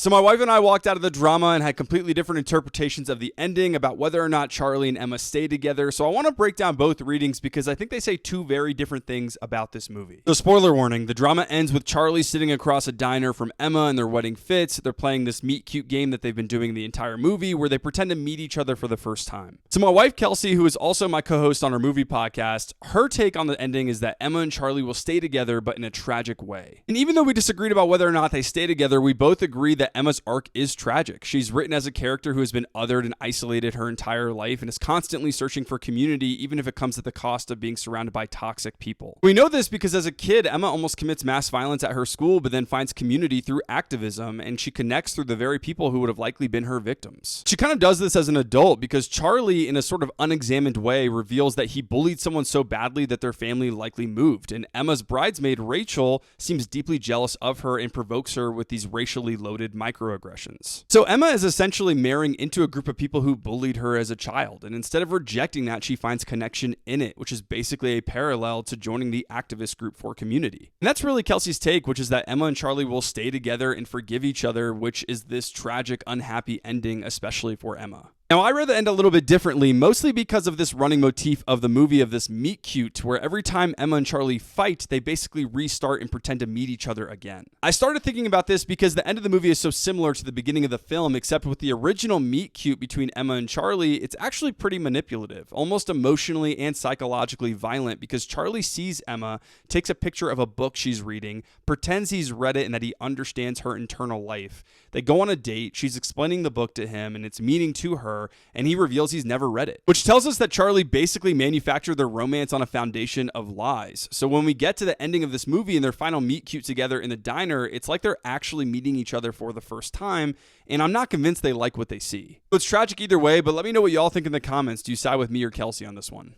So my wife and I walked out of the drama and had completely different interpretations of the ending about whether or not Charlie and Emma stay together. So I want to break down both readings because I think they say two very different things about this movie. So spoiler warning, the drama ends with Charlie sitting across a diner from Emma and their wedding fits. They're playing this meet cute game that they've been doing the entire movie where they pretend to meet each other for the first time. So my wife Kelsey, who is also my co-host on our movie podcast, her take on the ending is that Emma and Charlie will stay together but in a tragic way. And even though we disagreed about whether or not they stay together, we both agree that Emma's arc is tragic. She's written as a character who has been othered and isolated her entire life and is constantly searching for community, even if it comes at the cost of being surrounded by toxic people. We know this because as a kid, Emma almost commits mass violence at her school, but then finds community through activism, and she connects through the very people who would have likely been her victims. She kind of does this as an adult because Charlie, in a sort of unexamined way, reveals that he bullied someone so badly that their family likely moved, and Emma's bridesmaid, Rachel, seems deeply jealous of her and provokes her with these racially loaded microaggressions. So Emma is essentially marrying into a group of people who bullied her as a child, and instead of rejecting that, she finds connection in it, which is basically a parallel to joining the activist group for community. And that's really Kelsey's take, which is that Emma and Charlie will stay together and forgive each other, which is this tragic, unhappy ending, especially for Emma. Now, I read the end a little bit differently, mostly because of this running motif of the movie of this meet cute, where every time Emma and Charlie fight, they basically restart and pretend to meet each other again. I started thinking about this because the end of the movie is so similar to the beginning of the film, except with the original meet cute between Emma and Charlie, it's actually pretty manipulative, almost emotionally and psychologically violent, because Charlie sees Emma, takes a picture of a book she's reading, pretends he's read it and that he understands her internal life. They go on a date, she's explaining the book to him and its meaning to her, and he reveals he's never read it, which tells us that Charlie basically manufactured their romance on a foundation of lies. So when we get to the ending of this movie and their final meet cute together in the diner, it's like they're actually meeting each other for the first time, and I'm not convinced they like what they see. So it's tragic either way, but let me know what y'all think in the comments. Do you side with me or Kelsey on this one?